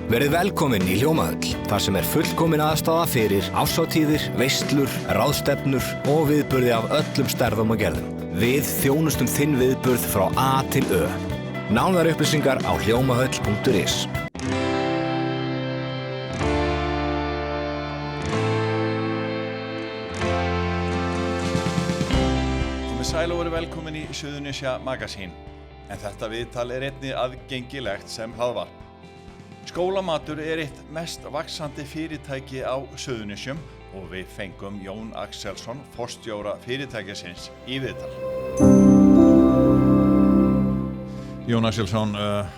Verið velkomin í Hljómahöll, þar sem fullkomin aðstaða fyrir árshátíðir, veislur, ráðstefnur og viðburði af öllum stærðum og gerðum. Við þjónustum þinn viðburð frá A til Ö. Nánari upplýsingar á hljómahöll.is. Komið sæl og verið velkomin í Suðurnesja Magasín. En þetta viðtal einnig aðgengilegt sem hlaðvarp. Skólamatur eitt mest vaxandi fyrirtæki á Suðurnesjum og við fengum Jón Axelsson, forstjóra fyrirtækisins, í viðtal. Jón Axelsson,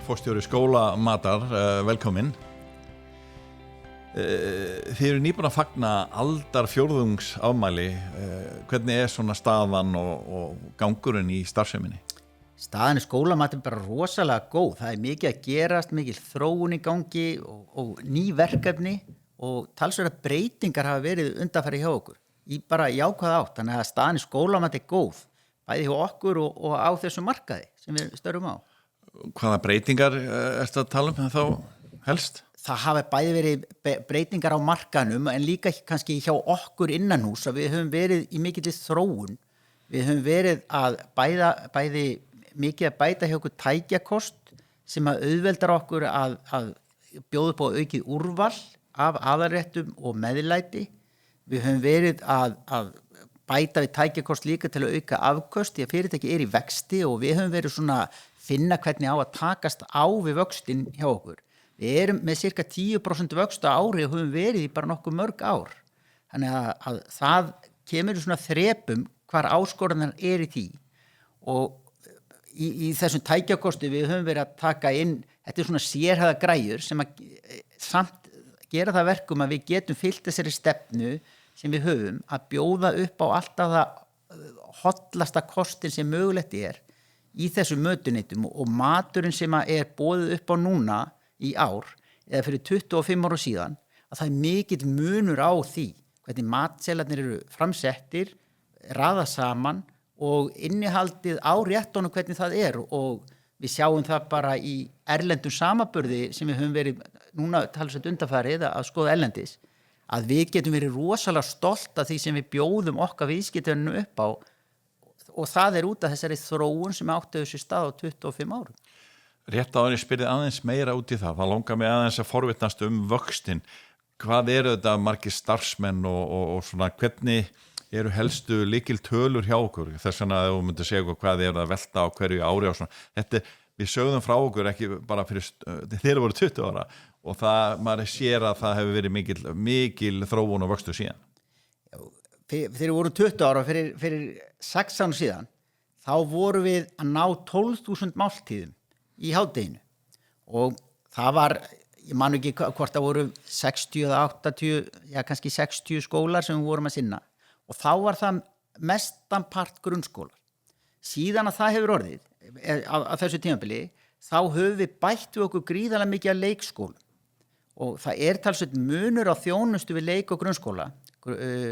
forstjóri skólamatar, velkomin. Þið eru nýbúin að fagna aldarfjórðungsafmæli. Hvernig svona staðan og gangurinn í starfseminni? Staðan í skólamatur bara rosalega góð. Það mikið að gerast, mikil þróun í gangi og ný verkefni og talsverðar breytingar hafa verið undanfari hjá okkur. Í bara jákvæða átt, þannig að staðan í skólamatur góð, bæði hjá okkur og á þessu markaði sem við störum á. Hvaða breytingar ertu að tala þá helst? Það hafa bæði verið breytingar á markanum en líka kannski hjá okkur innanhús að við höfum verið í mikilli þróun. Við höfum verið að bæði mikið að bæta hjá okkur tækjakost sem að auðveldar okkur að bjóða upp á aukið úrval af aðalréttum og meðlæti. Við höfum verið að bæta við tækjakost líka til að auka afköst því að fyrirtæki í vexti og við höfum verið svona finna hvernig á að takast á við vöxtinn hjá okkur. Við erum með cirka 10% vöxt á ári og höfum verið í bara nokkuð mörg ár. Þannig að það kemur í svona þrepum hvar áskoranir í því og í þessum tækjakosti við höfum verið að taka inn, þetta svona sérhæða græjur sem að samt gera það verkum að við getum fylgt þessari stefnu sem við höfum að bjóða upp á alltaf það hollasta kostin sem mögulegt í þessum mötuneytum og maturinn sem boðið upp á núna í ár eða fyrir 25 ára síðan að það mikill munur á því hvernig matselarnir eru framsettir, raða saman og innihaldið á réttunum hvernig það og við sjáum það bara í erlendum samaburði sem við höfum verið núna talsveit undanfarið að skoða erlendis að við getum verið rosalega stolt af því sem við bjóðum okkar viðskiptunum upp á og það út af þessari þróun sem áttu þessu stað á 25 árum. Rétt áður ég spyrði aðeins meira út í það langar mig aðeins að forvitnast vöxtinn. Hvað eru þetta margir starfsmenn og svona hvernig eru helstu lykiltölur hjá okkur þess vegna að þú myndir segja okkur hvað að velta á hverju ári og svona. Þetta við sögðum frá okkur ekki bara fyrir þeir voru 20 ára og það maður sér að það hefur verið mikil þróun og vöxtur síðan. Þeir voru 20 ára fyrir 6 árum síðan þá voru við að ná 12.000 máltíðum í hádeginu og það var ég man ekki hvort það voru 60 eða 80 kannski 60 skólar sem við vorum að sinna og þá var það mestan part grunnskólar. Síðan að það hefur orðið á þessu tímabili þá höfum við bætt við okkur gríðarlega mikið að leikskólum og það talsveit munur á þjónustu við leik og grunnskóla.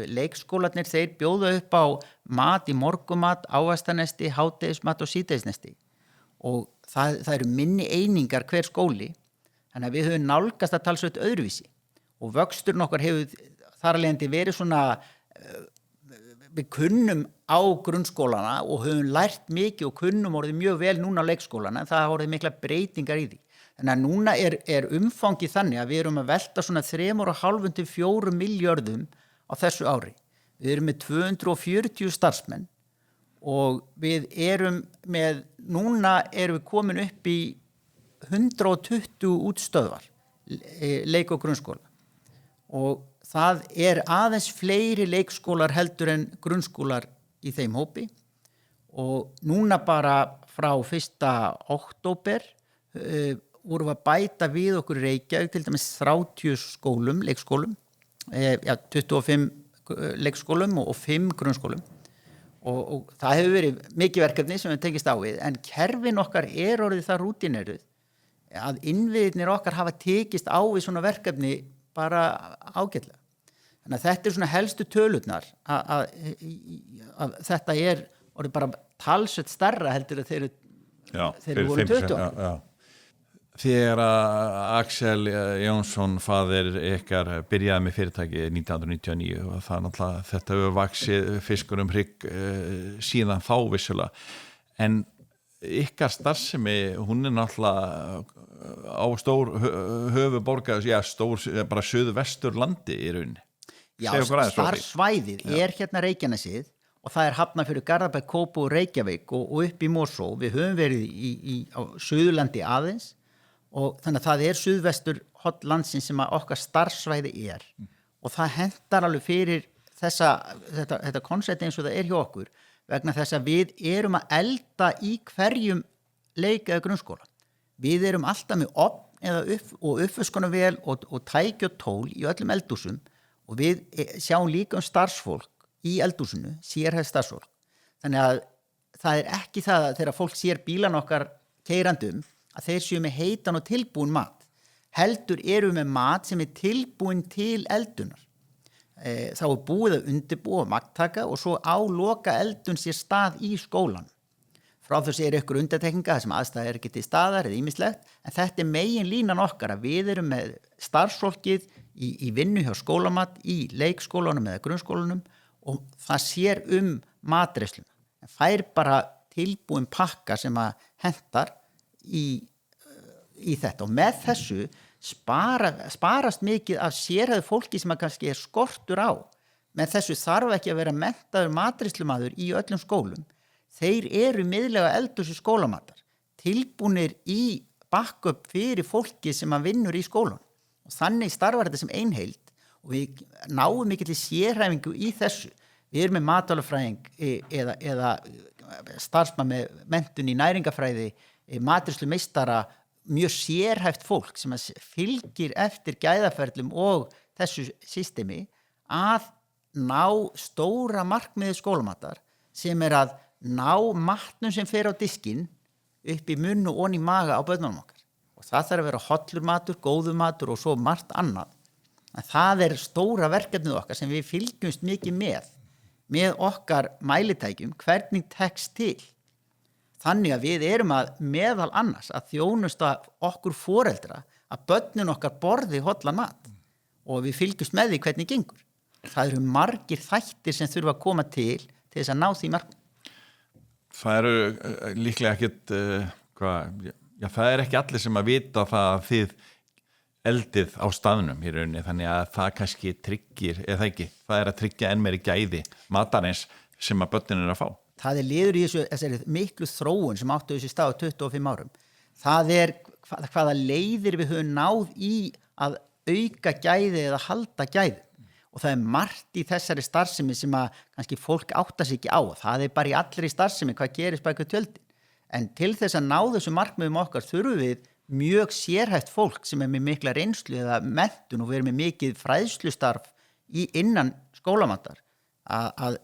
Leikskólarnir þeir bjóða upp á mat í morgumat, ávaxtanesti, hádegismat og síðdegisnesti og það eru minni einingar hver skóli þannig að við höfum nálgast að talsveit öðruvísi og vöxturinn okkar hefur þar af leiðandi verið svona við kunnum á grunnskólana og höfum lært mikið og kunnum orðið mjög vel núna á leikskólana en það hafa orðið mikla breytingar í því. Þannig að núna umfangið þannig að við erum að velta svona 3,5 til 4 milljörðum á þessu ári. Við erum með 240 starfsmenn og við erum með, núna erum við komin upp í 120 útstöðvar leik- og grunnskóla og það aðeins fleiri leikskólar heldur en grunnskólar í þeim hópi og núna bara frá 1. október vorum við að bæta við okkur í Reykjavík til dæmis 30 skólum, leikskólum 25 leikskólum og 5 grunnskólum og það hefur verið mikið verkefni sem við tekist á við en kerfin okkar orðið það rútineruð að innviðirnir okkar hafa tekist á við svona verkefni bara ágætlega. Þannig að þetta svona helstu tölurnar að þetta orðið bara talsveit stærra heldur að þeir voru 20 ára. Þegar að Axel Jónsson faðir ykkar byrjaði með fyrirtæki 1999 og það náttúrulega þetta hefur vaxið fiskur hrygg síðan þá vissulega en ykkar starfsemi hún náttúrulega á stór höfuborgar, stór bara suðvestur landi í rauninni. Já, starfsvæðið hérna Reykjanesið og það Hafnarfjörður, Garðabæ, Kópavogur, Reykjavík og upp í Mosó. Við höfum verið á Suðurlandi aðeins og þannig að það suðvestur hotn landsins sem að okkar starfsvæði og það hentar alveg fyrir þetta koncept eins og það hjá okkur vegna þess að við erum að elda í hverjum leik eða grunnskóla. Við erum alltaf með ofn og uppvöskunarvél og tæki og tól í öllum eldhúsum og við sjáum líka starfsfólk í eldhúsinu, sérhæft starfsfólk. Þannig að það ekki það að þegar fólk sér bílan okkar keyrandum að þeir séu með heitan og tilbúin mat. Heldur erum með mat sem tilbúin til eldunar. Þá búið að undirbúa magntaka og svo á loka eldun sér stað í skólan. Frá þessu ykkur undantekninga sem aðstæða ekki til staðar eða ýmislegt, en þetta megin línan okkar að við erum með starfsfólkið í vinnu hjá skólamat, í leikskólanum eða grunnskólanum og það sér matreiðsluna. En fær bara tilbúin pakka sem að hentar í þetta og með þessu sparast mikið af sérhæfðu fólki sem að kannski skortur á. Með þessu þarf ekki að vera menntaður matreiðslumaður í öllum skólum. Þeir miðlega eldhús í skólamatar, tilbúnir í backup fyrir fólki sem að vinnur í skólan. Og þannig starfar þetta sem einheild og við náum mikill sérhæfingu í þessu. Við erum með matvælafræðing eða starfsmann með menntun í næringafræði, matreiðslumeistara, mjög sérhæft fólk sem að fylgir eftir gæðaferlum og þessu systemi að ná stóra markmiði skólamatar sem að ná matnum sem fer á diskinn upp í munn og onni í maga á börnunum okkar. Og það þarf að vera hollur matur, góður matur og svo margt annað. En það stóra verkefnið okkar sem við fylgjumst mikið með okkar mælitækjum, hvernig tekst til. Þannig að við erum að meðal annars að þjónusta okkur foreldra að börnin okkar borði hollan mat og við fylgjumst með því hvernig gengur. Það margir þættir sem þurfa að koma til þess að ná því markmiði. Það líklega ekkit, það ekki allir sem að vita það að þið eldið á staðnum í rauninni, þannig að það kannski tryggir, eða ekki, það að tryggja enn meiri gæði matarins sem að börnin að fá. Það liður í þessari miklu þróun sem áttu þessi stað á 25 árum. Það hvaða leiðir við höfum náð í að auka gæði eða halda gæði. Og það margt í þessari starfsemi sem að kannski fólk áttar sig ekki á. Það bara í allri starfsemi hvað gerist bak við tjöldin. En til þess að ná þessu markmiðum okkar þurfum við mjög sérhæft fólk sem með mikla reynslu eða menntun og við erum með mikið fræðslustarf innan skólamatar að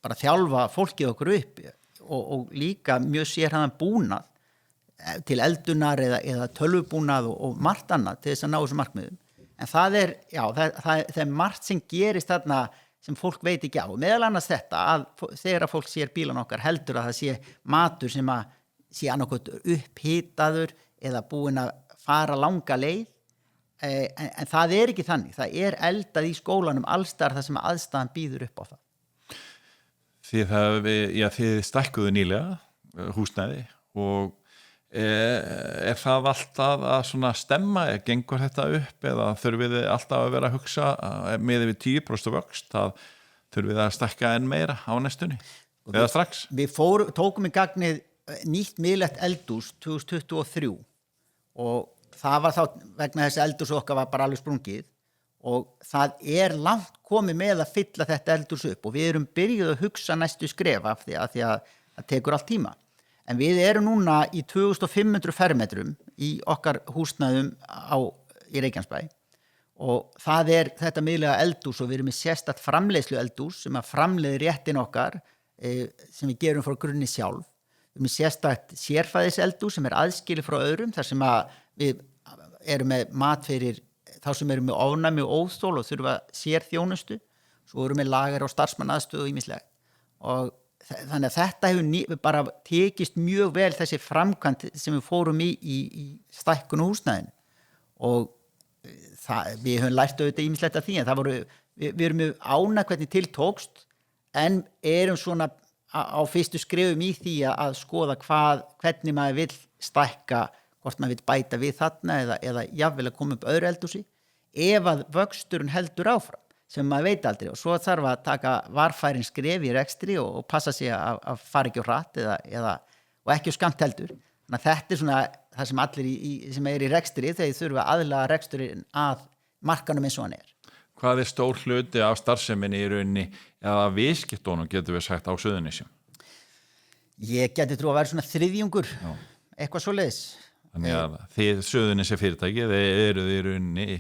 bara þjálfa fólkið okkur upp og líka mjög sérhæfðan búnað til eldunar eða tölvubúnað og margt annað til þess að ná þessu markmiðum. En það er margt sem gerist þarna sem fólk veit ekki á. Meðal annars þetta að þegar fólk sér bílan okkar heldur að það sé matur sem að sé annarkot upphitaður eða búin að fara langa leið. En það ekki þannig. Það eldað í skólanum allstar þar sem aðstæðan býður upp á það. Þið stækkuðu nýlega húsnæði og það alltaf að svona stemma, gengur þetta upp eða þurfið þið alltaf að vera að hugsa með við 10% vöxt, það þurfið að stækka enn meira á næstunni eða strax? Við tókum í gagnið nýtt miðlægt eldhús 2023 og það var þá vegna þess að eldhús okkar var bara alveg sprungið og það langt komið með að fylla þetta eldhús upp og við erum byrjuð að hugsa næstu skref af því að það tekur allt tíma. En við erum núna í 2500 fermetrum í okkar húsnæðum í Reykjanesbæ og það þetta miðlega eldhús og við erum með sérstakt framleiðslu eldhús sem að framleiði réttin okkar sem við gerum frá grunni sjálf. Við erum með sérstakt sérfæðis eldhús sem aðskilið frá öðrum þar sem að við erum með mat fyrir þá sem eru með ofnæmi og óþol og þurfa sérþjónustu. Svo erum við lagar og starfsmannaðstöð og ýmislegt og þannig að þetta hefur bara tekist mjög vel þessi framkvæmt sem við fórum í stækkun og húsnæðin og við höfum lært auðvitað ýmislegt af því en við erum mjög ánægð hvernig til tókst en erum svona á fyrstu skrefum í því að skoða hvernig maður vill stækka, hvort maður vill bæta við þarna eða jafnvel að koma upp öðru eldhúsi ef að vöxturinn heldur áfram sem maður veit aldrei og svo þarf að taka varfærin skref í rekstri og passa sig að fara ekki á hratt og ekki á skamt heldur. Þannig að þetta svona það sem allir sem í rekstri þeir þurfa aðlaga reksturinn að markanum eins og hann Hvað stór hluti af starfseminni í rauninni eða viðskiptunum getur við sagt á Suðurnesjum? Ég geti trú að vera svona þriðjungur, eitthvað svoleiðis. Þannig að þið Suðurnesja fyrirtæki, þeir eru í rauninni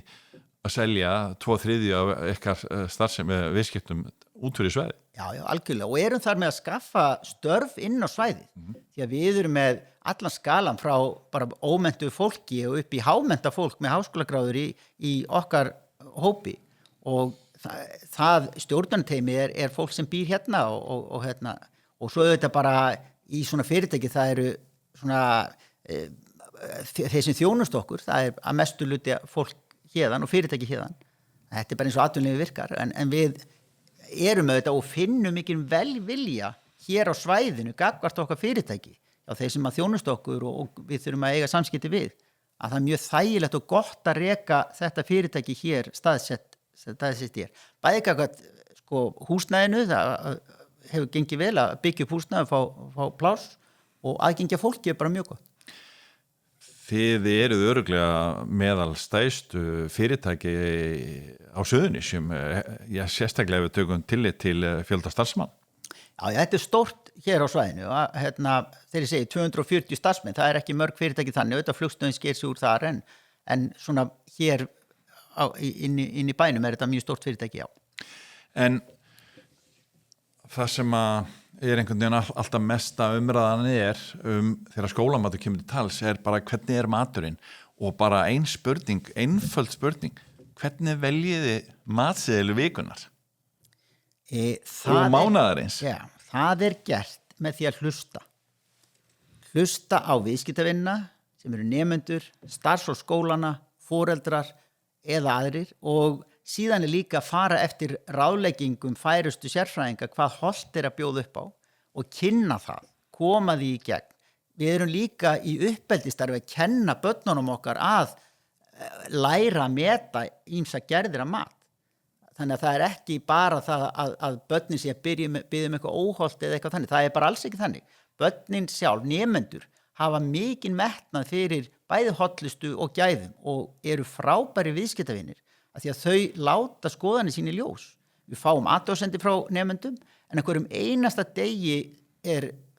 að selja 2/3 af ykkar starfsemi viðskiptum út fyrir svæði. Já, algjörlega. Og erum þar með að skaffa störf inn á svæði. Því að við erum með allan skalan frá bara ómenntu fólki og upp í hámennta fólk með háskólagráður í okkar hópi. Og það stjórnarteymi er fólk sem býr hérna og svo auðvitað bara í svona fyrirtæki það eru svona þeir sem þjónust okkur, það að mestu hluti fólk héðan og fyrirtæki héðan. Þetta bara eins og atvinnulífið virkar en við erum auðvitað og finnum mikið velvilja hér á svæðinu gagnvart okkar fyrirtæki já, þeir sem að þjónust okkur og við þurfum að eiga samskipti við að það mjög þægilegt og gott að reka þetta fyrirtæki hér staðsett hér. Bæði gagnvart húsnæðinu, það hefur gengið vel að byggja upp húsnæði fá pláss og aðgengja fólki bara mjög gott. Þið eruð örugglega meðal stærstu fyrirtæki á Suðurnesjum, sérstaklega ef við tökum tillit til fjölda starfsmann. Já, þetta stórt hér á svæðinu, þegar ég segi 240 starfsmenn, það ekki mörg fyrirtæki þannig, auðvitað flugstöðin sker sig úr þar en svona hér inn í bænum þetta mjög stórt fyrirtæki, já. En það sem að einhvern veginn alltaf mesta umræðan þegar skólamatur kemur til tals bara hvernig maturinn og bara einföld spurning hvernig veljiði matseðil vikunar og mánaðarins það gert með því að hlusta á viðskiptavinna sem eru nemendur, starfsfólk skólana foreldrar eða aðrir og síðan líka að fara eftir ráðleggingum færustu sérfræðinga hvað hollt að bjóða upp á og kynna það, koma því í gegn. Við erum líka í uppeldisstarfi að kenna börnunum okkar að læra að meta ýmsa gerðir af mat. Þannig að það ekki bara það að börnin sé að biðja eitthvað óhollt eða eitthvað þannig. Það bara alls ekki þannig. Börnin sjálf, nemendur, hafa mikinn metnað fyrir bæði hollustu og gæðum og eru frábæri viðskiptavinir af því að þau láta skoðanir sín í ljós. Við fáum athugasemdir frá nemendum en einhverjum einasta degi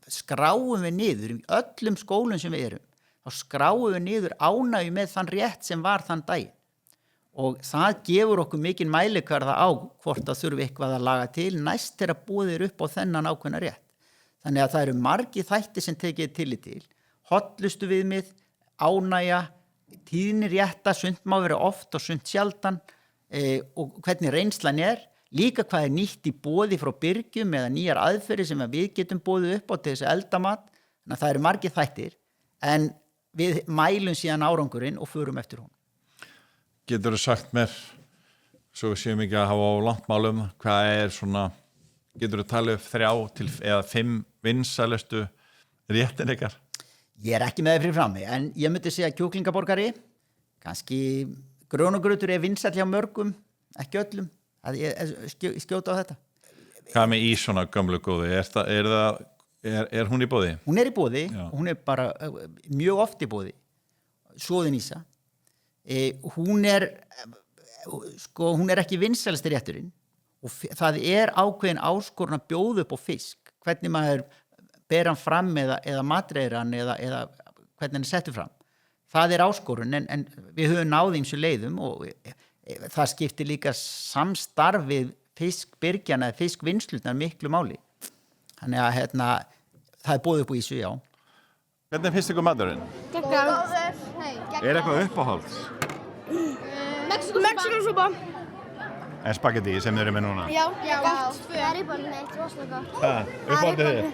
skráum við niður í öllum skólum sem við erum. Þá skráum við niður ánægju með þann rétt sem var þann daginn. Og það gefur okkur mikinn mælikvarða á hvort það þurfi eitthvað að laga til næst þegar boðið upp á þennan ákveðna rétt. Þannig að það eru margir þættir sem tekið tillit til. Hollustu viðmið, ánægja, tíðni rétta, sumt má vera oft og sumt sjaldan og hvernig reynslan líka hvað nýtt í boði frá byrgjum eða nýjar aðferðir sem við getum boðið upp á til þess að elda mat. Þannig að það eru margir þættir en við mælum síðan árangurinn og förum eftir hún. Geturðu sagt mér, svo við séum ekki að hafa á langt málum, hvað svona, geturðu talið 3 til eða 5 vinsælustu réttin ykkar? Ég ekki með það fyrir frammi, en ég myndi segja kjúklingaborgari, kannski grjónugrutur vinsæll hjá mörgum, ekki öllum, að ég skjóta á þetta. Hvað með í svona gömlu góði? Er hún í boði? Hún í boði, hún bara mjög oft í boði, soðin ísa. Hún ekki vinsælasti rétturinn og það ákveðin áskorun að bjóða upp á fisk hvernig maður ber hann fram eða matreiðir hann eða hvernig hann settur fram það áskorun en við höfum náð ýmsu leiðum og það skiptir líka samstarfið fiskbyrgjana eða fiskvinnslurnar miklu máli þannig að það boðið upp á ísu, já. Hvernig finnst ykkur maturinn? Eitthvað uppáhalds? Mexíkósúpa. en spagetti sem þið eru með núna? Já, gott. Beribólinn er rosalega gott. Uppáhaldið þið?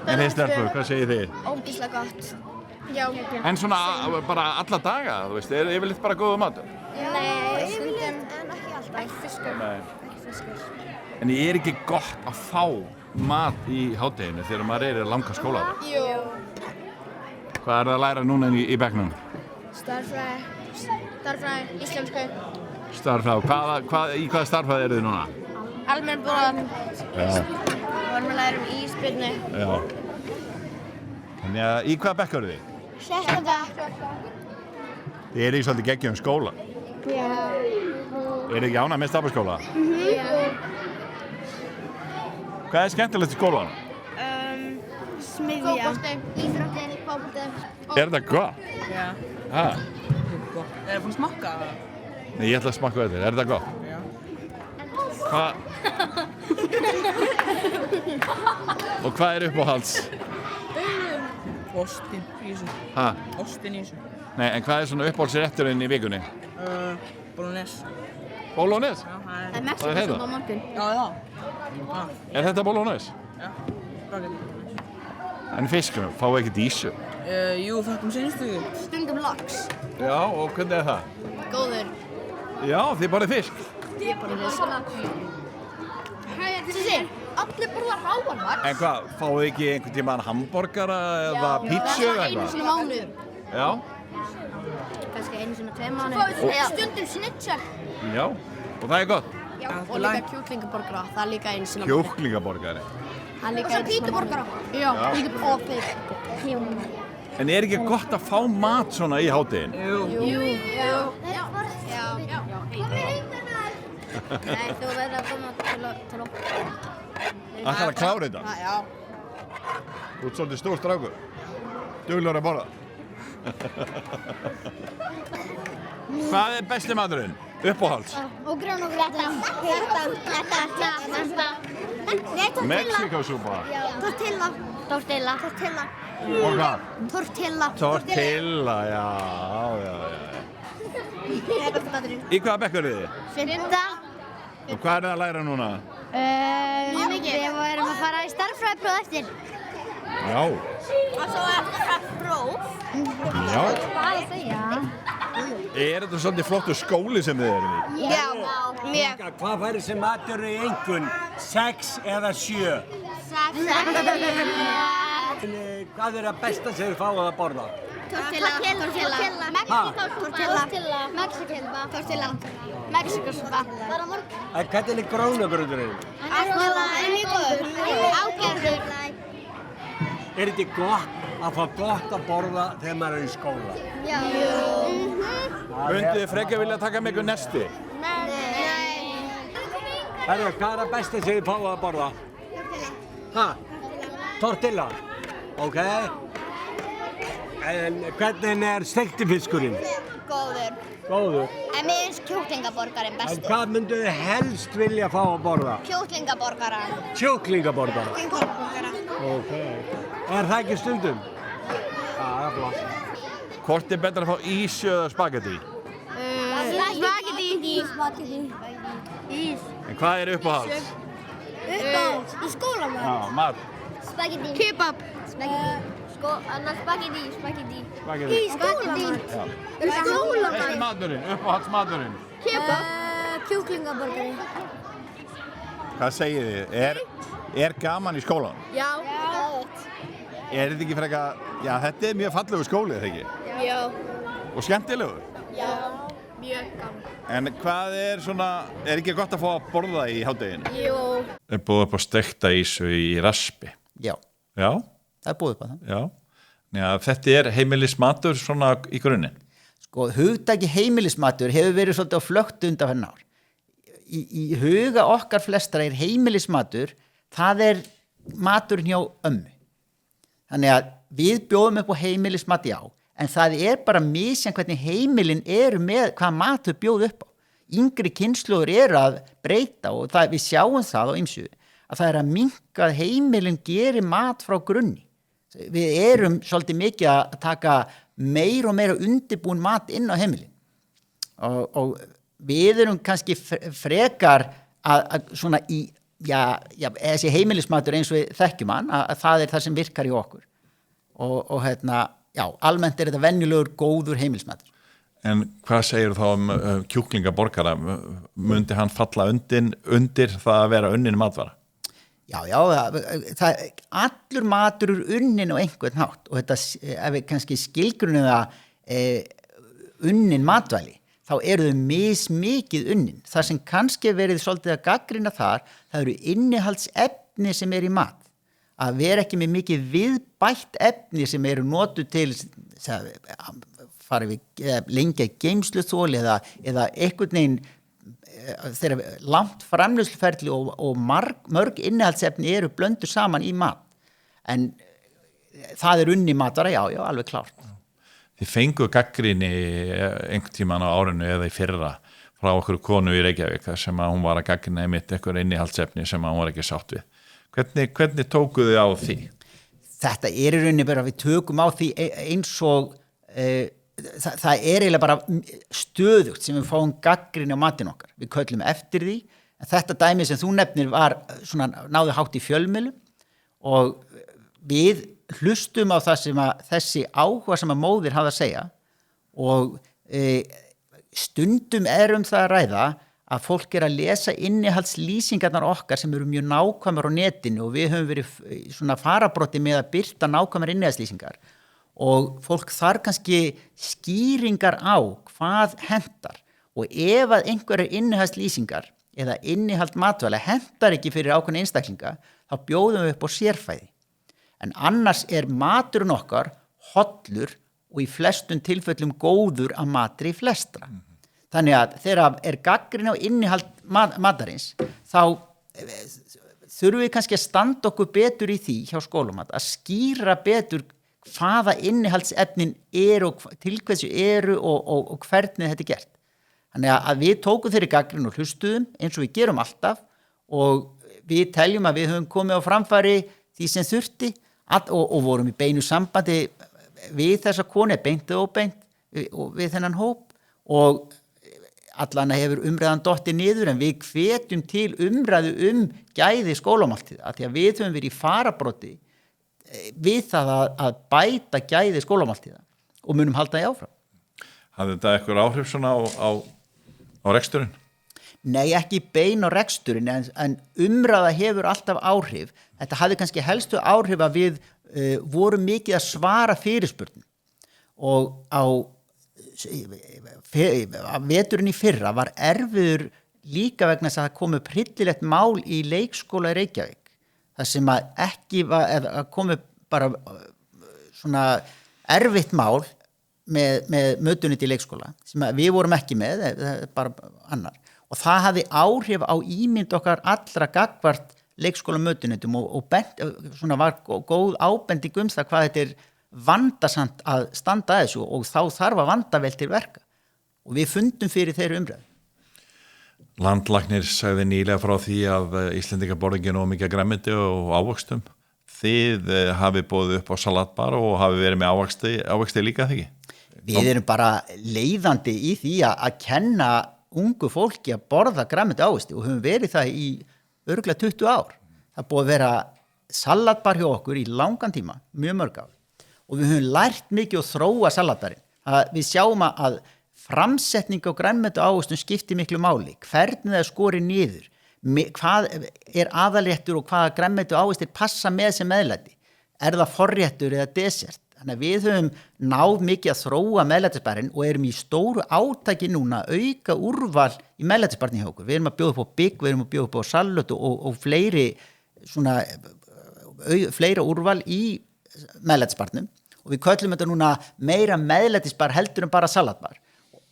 En þið stelpur, hvað segir þið? Ógeðslega gott. Já. En svona bara alla daga, þú veist, er yfirleitt bara góður matur? Nei, stundum en ekki alltaf. Ekki fiskur. Nei. Ekki fiskur. En er ekki gott að fá mat í hádeginu þegar maður er í langa skóla? Jú. Hvað er það að læra núna í bekknum? Stærðfræði, íslensku. Starffræði, í hvaða starffræði eru þið núna? Almenn borðan. Já. Vorum að læra ísbirni. Já. Þannig að í hvaða bekk eru þið? Sjötta. Þið eru í svolítið geggjum skóla. Já. Eru þið ekki ánægð með Stapaskóla? Já. Hvað er skemmtilegt í skólanum? Smiðja. Fótbolti, íþróttir, fótbolti. Er þetta gott? Já, Ha? gott. Er það búin að smakka? Nei, ég ætla að smakka þetta. Er þetta gott? Já. Hvað? Og hvað er uppáhalds? Ostin í þessu. Ha? Ostin í þessu. Nei, en hvað er svona uppáhaldsrétturinn í vikunni? Bolognese. Bolognese? Já, Það er Hvað er Mexiko þetta? á morgun. Já. Er þetta bolognese? Já. Spagetti. En fiskur, fáu ekkert ísu? Jú, fættum sinnistu. Stundum loks. Já, og hvernig er það? Góður. Já, þið borðið fisk. Ég bara fisk. Sissi, allir borða ráanvar. En hvað, fáu ekki einhvern tímann hamborgara eða pítsu eða Einu eitthvað? sinni mánuð. Já, Kannski einu sinni 2 mánuð. Stundum snitsel. já, og það er gott. Já, og líka kjúklingaborgara. Það er líka einu sinni. Kjúklingaborgari. Það er líka einu sinni. Og svo pítuborgara. Já, pítuborgara. Og fisk. En er ekki gott að fá mat svona í hádeginu? Jú. Já. Nei, þú verður að koma til okkur. Ætlar að klára þetta? Já. Þú ert svolítið stór strákur. Duglegur að borða. Hvað er besti maturinn? Uppáhalds? Og grön og græta. Þetta. Mexikosúpa. Tortilla. Tortilla. Og hvað? Tortilla. Tortilla, já. Í hvaða bekk eru þið? Fynda. Og hvað er það að læra núna? Mjög mikið. Við erum að fara í starffræðipróf eftir. Já. Og svo próf. Já. Hvað að segja? Er þetta svolítið flottur skóli sem þið eru í? Já, mjög. Hvað fær þessi matur í einhvern? 6 eða 7? Hvað er það besta sem þið fáið að borða? Tortilla. Mexikosúpa. Hvernig er grónagröndurinn? Mjög góður. Ágæður. Er þetta gott að fá gott að borða þegar maður er í skóla? Já. Mundið þið frekar vilja taka með ykkur nesti? Nei. Hvað er það besta sem þið fáið að borða? Tortilla? Ok. En hvernig er steiktifiskurinn? Góður. Góður. En mér finnst kjúklingaborgarinn En bestur. hvað myndu þið helst vilja fá að borða? Kjúklingaborgara. Kjúklingaborgara. Kjúklingaborgara. Ok. Er það ekki stundum? Það er flott. Hvort er betra að fá ísu eða spagetti? Spagetti. Ís. En hvað er uppáhalds? Uppáhalds. Í skólanum. Já, mat. Spagetti. Kebab. Spagetti. Spagetti. Spagetti. Í skólanum. Já. Í skólanum. Besti maturinn, uppáhalds maturinn. Kebab. Kjúklingaborgari. Hvað segið þið? Er gaman í skólan? Já. Er þetta ekki frekar, já þetta er mjög fallegu skóli, eða ekki? Já. Og skemmtilegur. Já. Mjög gaman. En hvað er svona, er ekki gott að fá að borða í hádeginu? Jú. Er búið upp á steikta ísu í raspi. Já, Já, það er búið upp á það. já. Já, þetta er heimilismatur svona í grunninn. Sko, hugtaki heimilismatur hefur verið svolítið á flöktu undanfarn ár. Í huga okkar flestra er heimilismatur, það er maturinn hjá ömmu. Þannig að við bjóðum upp á heimilismat, já, en það er bara misjafnt hvernig heimilin eru með hvað matur bjóð upp á. Yngri kynslóður eru að breyta og við sjáum það á ýmsu, að það er að minnka að heimilin gerir mat frá grunni. Við erum svolítið mikið að taka meira og meira undirbúin mat inn á heimilin og við erum kannski frekar að svona þessi heimilismatur eins og við þekkjum hann, að það það sem virkar í okkur og almennt þetta venjulegur góður heimilismatur. En hvað segir þá kjúklingaborgara? Mundi hann falla undir það að vera unnin matvara? Já, allur matur unnin á einhvern hátt og þetta, ef við kannski skilgrunum það unnin matvæli, þá eru þau mismikið unnin. Það sem kannski verið svolítið að gagnrýna það eru innihaldsefni sem í mat. Að vera ekki með mikið viðbætt efni sem eru notuð til farið við lengja geymsluþol eða einhvern veginn þegar langt framleiðsluferli og mörg innihaldsefni eru blöndur saman í mat. En það unni matvara, já, alveg klárt. Þið fengu gagnrýni einhvern tímann á árinu eða í fyrra frá okkur konu í Reykjavík þar sem að hún var að gagnrýna einmitt einhver innihaldsefni sem að hún var ekki sátt við. Hvernig tókuð þið á því? Þetta í rauninni bara við tökum á því eins og það eiginlega bara stöðugt sem við fáum gagnrýni á matinn okkar. Við köllum eftir því, en þetta dæmi sem þú nefnir var svona náði hátt í fjölmiðlum og við hlustum á það sem að þessi áhuga sem að móðir hafa að segja og stundum það að ræða að fólk að lesa innihaldslýsingarnar okkar sem eru mjög nákvæmar á netinu og við höfum verið svona farabrotti með að birta nákvæmar innihaldslýsingar og fólk þarf kannski skýringar á hvað hentar og ef að einhverjar innihaldslýsingar eða innihald matvæla hentar ekki fyrir ákveðna einstaklinga þá bjóðum við upp á sérfæði. En annars maturinn okkar hollur og í flestum tilfellum góður að matri flestra. Þannig að þegar gagnrýni á innihald matarins, þá þurfum við kannski að standa okkur betur í því hjá skólamat, að skýra betur hvaða innihaldsefnin og til hversu eru og hvernig þetta gert. Þannig að við tókum þeirri gagnrýni og hlustuðum eins og við gerum alltaf og við teljum að við höfum komið á framfæri því sem þurfti og vorum í beinu sambandi við þessa konu, beint og óbeint og við þennan hóp og allan hefur umræðan dottið niður en við hvetjum til umræðu gæði skólamáltíða af því að við höfum verið í farabrotti við það að bæta gæði skólamáltíða og munum halda því áfram. Hafði þetta eitthvað áhrif svona á reksturinn? Nei, ekki bein á reksturinn en umræða hefur alltaf áhrif. Þetta hafði kannski helstu áhrif að við vorum mikið að svara fyrirspurnum og á veturinn í fyrra var erfiður líka vegna þess að það kom upp hryllilegt mál í leikskóla í Reykjavík þar sem að ekki var kom upp bara svona erfitt mál með mötunit í leikskóla sem við vorum ekki með, bara annar og það hafði áhrif á ímynd okkar allra gagnvart leikskólamötunetum og svona var góð ábending það hvað þetta vandasamt að standa að þessu og þá þarf að vanda vel til verka og við fundum fyrir þeirri umræðu. Landlæknir sagði nýlega frá því að Íslendingar borða ekki nógu mikið grænmeti og ávöxtum. Þið hafi boðið upp á salatbar og hafi verið með ávöxti líka þegar ekki? Við erum bara leiðandi í því að kenna ungu fólki að borða grænmeti og ávöxti og höfum verið það í örugglega 20 ár. Það búið að vera salatbar hjá okkur í langan tíma, mjög mörg ár. Og við höfum lært mikið og þróa salatbarinn. Við sjáum að framsetning á grænmeti og ávöxtum skiptir miklu máli. Hvernig það skorið niður, hvað aðalréttur og hvaða grænmeti og ávöxtir passa með sem meðlæti. Það forréttur eða desert? Þannig að við höfum náð mikið að þróa meðlætisbarinn og erum í stóru átaki núna að auka úrval í meðlætisbarni hjá okkur. Við erum að bjóða upp á bygg, við erum að bjóða upp á salat og fleira úrval í meðlætisbarnum og við köllum þetta núna meira meðlætisbar heldur en bara salatbar.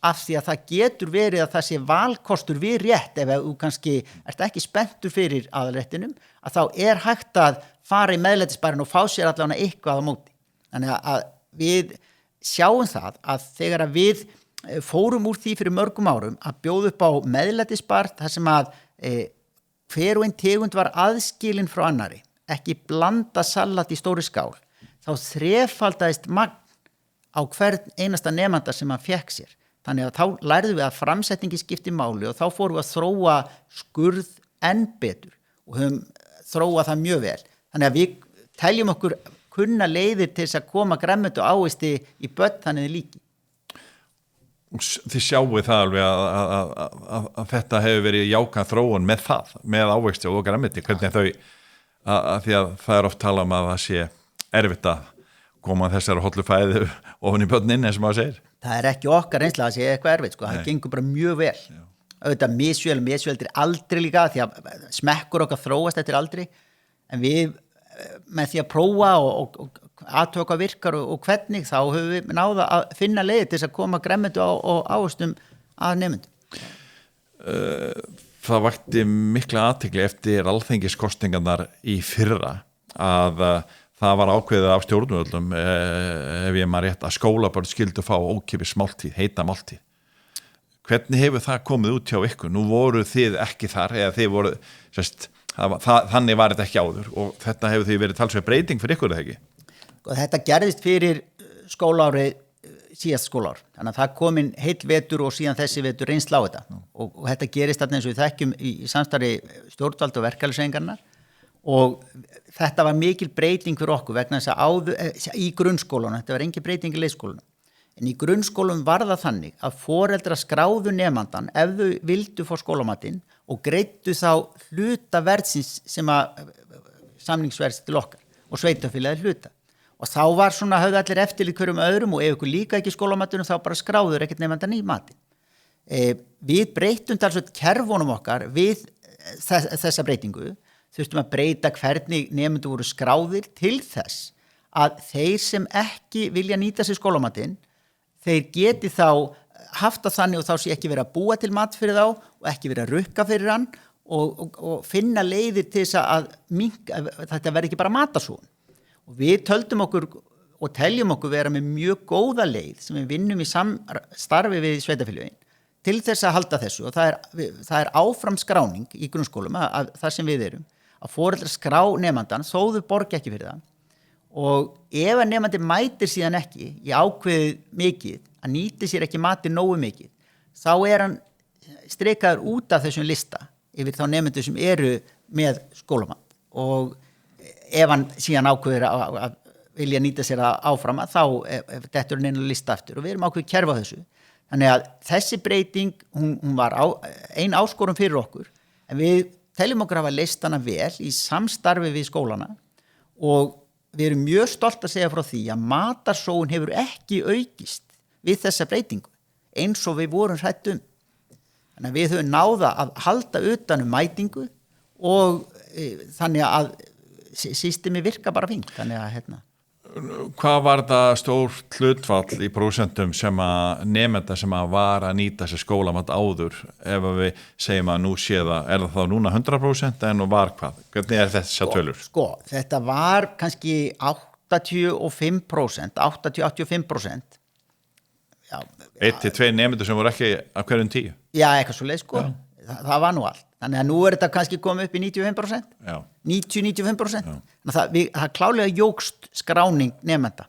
Af því að það getur verið að það sé valkostur við rétt ef þú kannski ert ekki spenntur fyrir aðalréttinum að þá hægt að fara í meðlætisbarinn og fá sér allavega eitthvað á móti. Þannig að við sjáum það að þegar að við fórum úr því fyrir mörgum árum að bjóða upp á meðlætisbar þar sem að hver og einn tegund var aðskilin frá annari, ekki blanda salat í stóri skál, þá þrefaldaðist magn á hvern einasta nemanda sem hann fékk sér. Þannig að þá lærðum við að framsetningi skipti máli og þá fórum við að þróa skurð enn betur og höfum þróað það mjög vel. Þannig að við teljum okkur kunna leiðir til þess að koma grænmeti og ávexti í börn þannig þið líki. Þið sjáu það alveg að þetta hefur verið jákvæð þróun með það, með ávexti og grænmeti, hvernig þau, því að það oft tala að það sé erfitt að koma þessari hollu fæðu ofan í börnin eins og maður segir. Það ekki okkar reynsla að sé eitthvað erfitt, það gengur bara mjög vel. Auðvitað misveldir aldrei líka því að smekkur okkar þróast eftir aldrei, en við með því að prófa og aðtöka virkar og hvernig þá höfum við náða að finna leiði til þess að koma grænmeti og ávöxtum að nemendum. Það vakti mikla athygli eftir alþingiskosningarnar í fyrra að það var ákveðið af stjórnvöldum ef ég maður rétt að skólabörn skyldu fá ókeypis máltíð, heita máltíð. Hvernig hefur það komið út hjá ykkur? Nú voru þið ekki þar eða þið voru, þannig var þetta ekki áður og þetta hefur því verið talsverð breyting fyrir ykkur eða ekki? Þetta gerðist fyrir síðast skólaár. Þannig að það kom inn heill vetur og síðan þessi vetur reynsla á þetta og þetta gerist þarna eins og við þekkjum í samstarfi stjórnvald og verkalýðshreyfingarinnar og þetta var mikil breyting fyrir okkur vegna þess að í grunnskólanum, þetta var engin breyting í leikskólanum. En í grunnskólum var það þannig að foreldrar skráðu nemandan ef þau vildu fá skólamatinn og greiddu þá hluta verðsins sem að samningsverðs til okkar og sveitafélagið hluta. Og þá var höfðu allir eftirlit hverjum öðrum og ef ykkur líka ekki skólamatinn þá bara skráður ekkert nemandan í matinn. Við breyttum talsveit kerfunum okkar við þessa breytingu, þurftum að breyta hvernig nemendur voru skráðir til þess að þeir sem ekki vilja nýta sér skólamatinn þeir geti þá haft það þannig og þá sé ekki verið að búa til mat fyrir þá og ekki verið að rukka fyrir hann og finna leiðir til þess að þetta verði ekki bara matasón. Og við töldum okkur og teljum okkur vera með mjög góða leið sem við vinnum í starfi við sveitafélögin til þess að halda þessu og það er áfram skráning í grunnskólum að það sem við erum að foreldrar skrá nemandan þó þau borgi ekki fyrir það. Og ef að nemandi mætir síðan ekki í ákveðið mikið að nýti sér ekki matið nógu mikið þá hann strikaður út af þessum lista yfir þá nemendur sem eru með skólamat og ef hann síðan ákveður að vilja nýta sér það áfram þá dettur hann inn á lista aftur og við erum ákveðið kerfa á þessu. Þannig að þessi breyting hún var ein áskorun fyrir okkur en við teljum okkur hafa leyst hana vel í samstarfi við skólana og við erum mjög stolt að segja frá því að matarsóun hefur ekki aukist við þessa breytingu eins og við vorum hrætt Þannig að við höfum náða að halda utan mætingu og þannig að systemi virka bara fínt. Þannig að Hvað var það stórt hlutfall í prósentum sem að nemenda sem að var að nýta sér skólamat áður ef við segjum að nú sé það, er það þá núna 100% en nú var hvað? Hvernig þessa tölur? Þetta var kannski 85%, 80-85%. 1-2 nemendur sem voru ekki af hverjum 10? Já, eitthvað svo leið það var nú allt. Þannig að nú þetta kannski komið upp í 95%, 90-95%. Það klálega jógst skráning nemenda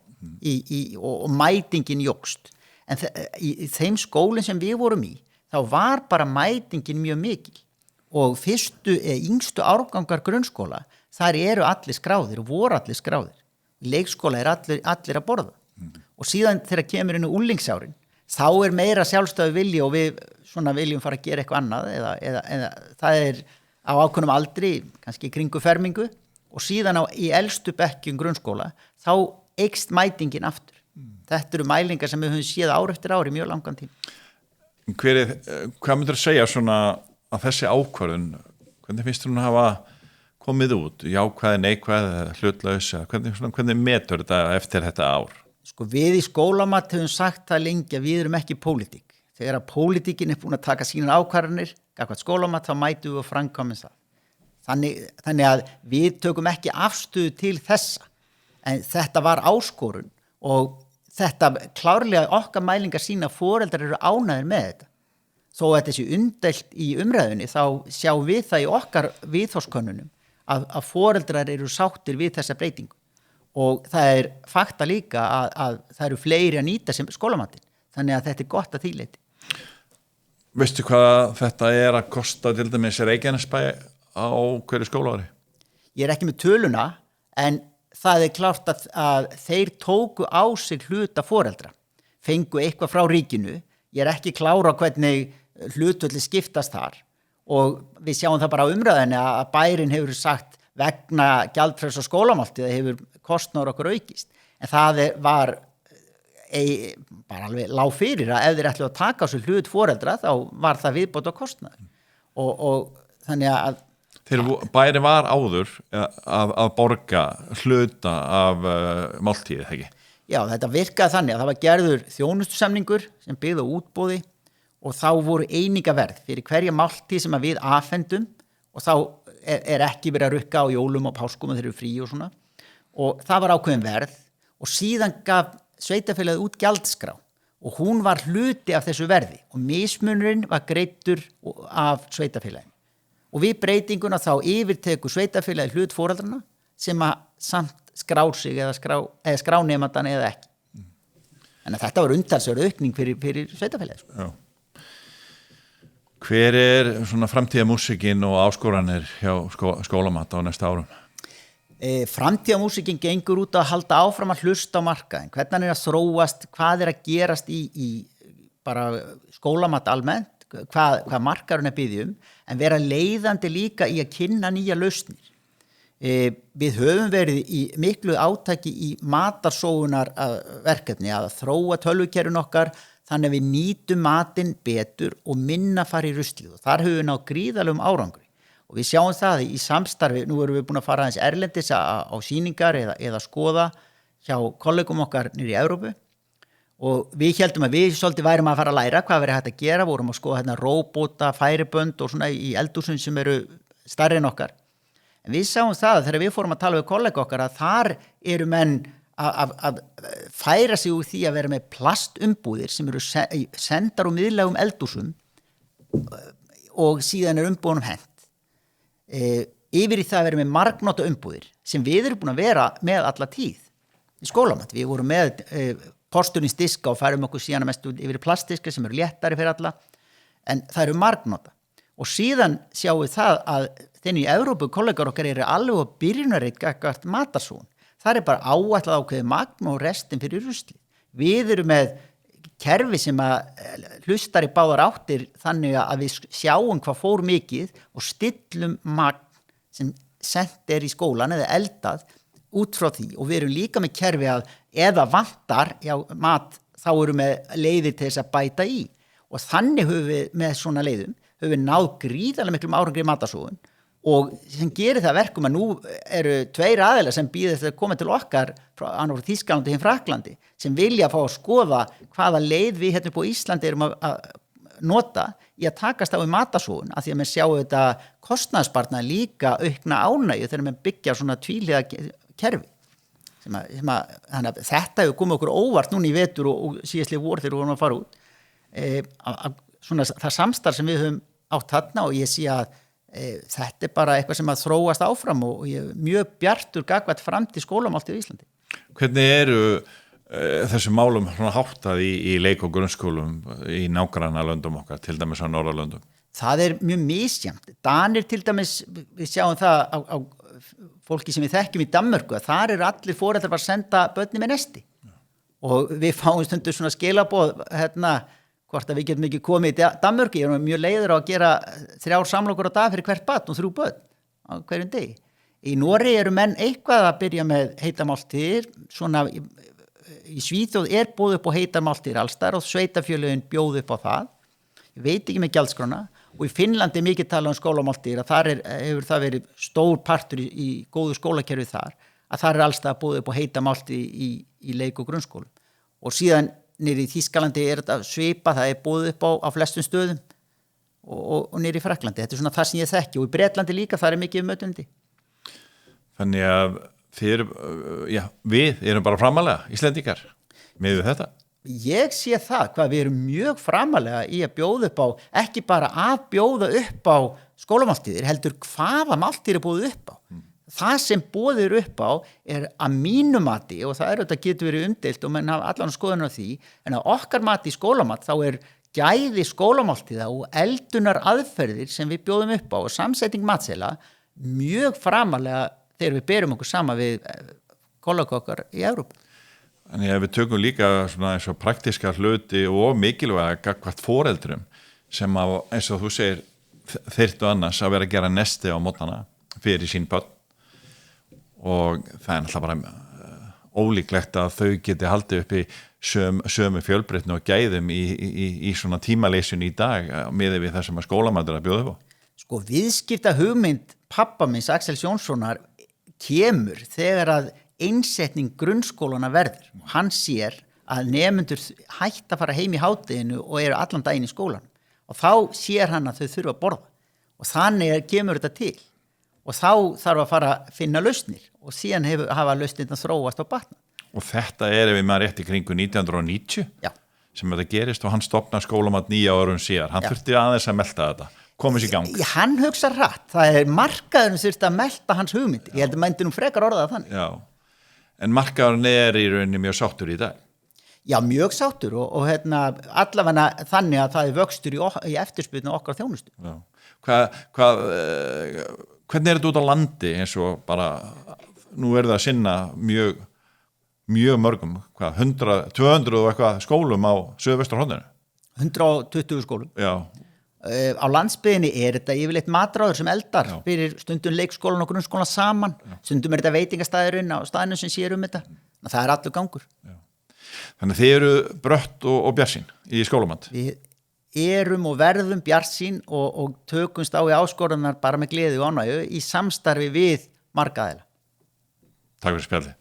og mætingin jógst. En í þeim skólinn sem við vorum í, þá var bara mætingin mjög mikil. Og yngstu árgangar grunnskóla, þar eru allir skráðir og voru allir skráðir. Í leikskóla allir að borða. Og síðan þegar kemur inn úlingsárin, þá meira sjálfstæðu vilji og við viljum fara að gera eitthvað annað eða það á ákveðnum aldri, kannski í kringu fermingu og síðan í elstu bekkjum grunnskóla, þá eykst mætingin aftur. Þetta eru mælingar sem við höfum séð ár eftir ár í mjög langan tíma. Hvað myndir að segja að þessi ákvörðun, hvernig finnst þú að hafa komið út? Jákvæð, neikvæð, hlutlaus, hvernig metur þetta eftir þetta ár? Við í skólamat höfum sagt það lengi að við erum ekki pólitík. Þegar að pólitíkin búin að taka sínar ákvarðanir, gagnvart skólamat, þá mætum við og framkvæmum það. Þannig að við tökum ekki afstöðu til þessa. En þetta var áskorun og þetta klárlega okkar mælingar sína foreldrar eru ánægðir með þetta. Þó að þetta sé umdeilt í umræðunni, þá sjáum við það í okkar viðhorfskönnunum að foreldrar eru sáttir við þessa breytingu. Og það fakta líka að það eru fleiri að nýta sem skólamatinn. Þannig að þetta gott að þýleiti. Veistu hvað þetta að kosta til dæmis Reykjanesbæ á hverju skólaári? Ég ekki með töluna, en það klárt að þeir tóku á sig hluta foreldra, fengu eitthvað frá ríkinu. Ég ekki klára hvernig hlutfalli skiptast þar og við sjáum það bara á umræðinni að bærinn hefur sagt vegna gjaldfrelsis og skólamáltíða hefur kostnaður okkur aukist. En það var bara alveg lág fyrir að ef þeir ætlu að taka á sig hlut foreldra þá var það viðbót á kostnaður. Og þannig að bæri var áður að borga hluta af máltíði, ekki? Já, þetta virkaði þannig að það var gerður þjónustusamningur sem byggði á útboði og þá voru einingaverð fyrir hverja máltíð sem við afhendum og þá ekki verið að rukka á jólum og páskum og þeir eru frí og svona og það var ákveðin verð og síðan gaf sveitarfélagið út gjaldskrá og hún var hluti af þessu verði og mismunurinn var greiddur af sveitarfélaginu. Og við breytinguna þá yfirtekur sveitarfélagið hlut foreldrana sem að samt skrár sig eða skrá nemandan eða ekki. En þetta var umtalsverð aukning fyrir sveitarfélagið. Sko. Já. Hver svona framtíðamúsikin og áskoranir hjá skólamat á næsta árum? Framtíðamúsikin gengur út að halda áfram að hlusta á markaðin. Hvernig að þróast, hvað að gerast í bara skólamat almennt, hvað markaðurinn biðjum, en vera leiðandi líka í að kynna nýja lausnir. Við höfum verið í miklu átaki í matarsóunar verkefni að þróa tölvukerfin okkar þannig að við nýtum matinn betur og minna fara í ruslið og þar höfum við náð gríðalegum árangri og við sjáum það í samstarfi, nú erum við búin að fara aðeins erlendis á sýningar eða skoða hjá kollegum okkar niður í Evrópu og við heldum að við svolítið værum að fara að læra hvað verið hægt að gera, vorum að skoða róbóta, færibönd og svona í eldhúsum sem eru stærri en okkar. En við sáum það að þegar við fórum að tala við kollega okkar að þar eru menn að færa sig úr því að vera með plastumbúðir sem eru sendar úr miðlægum eldhúsum og síðan umbúðunum hent. Yfir í það að vera með margnóta umbúðir sem við erum búin að vera með alla tíð í skólamat. Við vorum með posturins diska og færum okkur síðan að mestu yfir plastiska sem eru léttari fyrir alla en það eru margnóta og síðan sjáum við það að þenni í Evrópu kollegar okkar eru alveg að byrjunarreit gagnvart matarsóun. Það bara áætlað ákveðið magn og restin fyrir rusli. Við erum með kerfi sem að hlustar í báðar áttir þannig að við sjáum hvað fór mikið og stillum magn sem sent í skólan eða eldað út frá því og við erum líka með kerfi að eða vantar mat þá erum við leiðir til þess að bæta í og þannig höfum við með svona leiðum höfum við náð gríðarlega miklum árangri í matarsóun og sem gerir það verkum að nú eru 2 aðilar sem býða þetta að koma til okkar frá Þýskalandi og Fraklandi sem vilja fá að skoða hvaða leið við hérna upp á Íslandi erum að nota í að takast á í matarsóun af því að menn sjáum þetta kostnaðarspartnaði líka aukna ánægju þegar menn byggja svona tvíhliða kerfi þannig að þetta hefur komið okkur óvart núna í vetur og síðastlega vor þegar við vorum að fara út svona það samstarf sem við höfum átt þarna og ég sé að þetta bara eitthvað sem að þróast áfram og ég er mjög bjartur gagnvart framtíð skólamáltíð í Íslandi. Hvernig eru þessu málum háttað í leik- og grunnskólum í nágrannalöndum okkar, til dæmis á Norðurlöndum? Það mjög misjafnt. Danir til dæmis, við sjáum það á fólki sem við þekkjum í Danmörku, að þar eru allir foreldrar að senda börni með nesti. Og við fáum stundu svona skilaboð, hvort að við getum ekki komið í Danmörku, ég mjög leiður á að gera 3 samlokur á dag fyrir hvert barn og 3 börn á hverjum degi. Í Noregi eru menn eitthvað að byrja með heitamáltíðir, svona í Svíþjóð boðið upp á heitamáltíðir allstar og sveitarfélögin bjóðu upp á það. Ég veit ekki með gjaldskrána og í Finnlandi mikið talað skólamáltíðir að þar hefur það verið stór partur í góðu skólakerfi þar, að þar allstað bóðið upp á heitamáltíð í leik- og grunnskólum. Og síðan nýri í Þýskalandi þetta svipa, það bóðið upp á flestum stöðum og nýri í Fraklandi. Þetta svona það sem ég þekki og í Bretlandi líka, það mikið mötundi. Þannig að við erum bara framalega, Íslendingar, með þetta. Ég sé það, hvað við erum mjög framalega í að bjóða upp á, ekki bara að bjóða upp á skólamáltíðir, heldur hvaða máltíðir bóðið upp á. Það sem boðir upp á að mínu mati, og það þetta getur verið umdeilt og menn hafa allan skoðun á því, en að okkar mati í skólamat þá gæði skólamáltíða og eldunar aðferðir sem við bjóðum upp á og samsetning matseðla mjög framalega þegar við berum okkur sama við kollega okkar í Evrópu. Þannig að við tökum líka svona eins og praktíska hluti og mikilvæga gagnvart foreldrum sem að, eins og þú segir, þyrftu annars að vera að gera nesti á mótnana fyrir sín börn og það er náttúrulega bara ólíklegt að þau geti haldið upp í sömu fjölbreytni og gæðum í svona tímaleysun í dag miðað við það sem að skólamatur að bjóða upp á. Sko viðskipta hugmynd pappa minns Axel Jónssonar kemur þegar að einsetning grunnskólana verður. Hann sér að nemendur hætt að fara heim í hádeginu og eru allan daginn í skólan og þá sér hann að þau þurfa að borða og þannig kemur þetta til og þá þarf að fara að finna lausnir og síðan hafa lausnirna þróast á batna. Og þetta ef við maður rétt í kringu 1990 sem þetta gerist og hann stofnar skólamat 9 árum síðar. Hann þurfti aðeins að melta þetta. Komið sér í gang. Hann hugsa hratt. Það markaðurinn þurfti að melta hans hugmynd. Ég held að mændi nú frekar orðað þannig. Já. En markaðurinn í rauninni mjög sáttur í dag. Já, mjög sáttur og allavega þannig að það vöxtur í eftirspurn okkar þjónustu. Já. Hvernig þetta út á landi eins og bara nú það að sinna mjög mörgum, 100, 200 og eitthvað skólum á Suðvesturhorninu? 120 skólum. Já. Á landsbyggðinni þetta yfirleitt matráður sem eldar fyrir stundum leikskólan og grunnskólan saman. Stundum þetta veitingastæðurinn á staðinu sem sér þetta. Það allur gangur. Já. Þannig þið eru brött og bjartsýn í skólamat? Við erum og verðum bjartsýn og tökumst á í áskorunar bara með gleði og ánægju í samstarfi við marga aðila. Takk fyrir spjallið.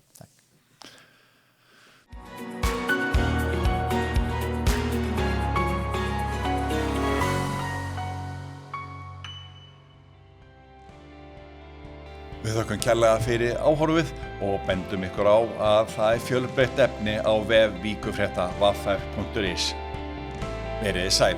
Við þökkum kærlega fyrir áhorfið og bendum ykkur á að það fjölbreytt efni á vef vikufrétta.is. Verið sæl.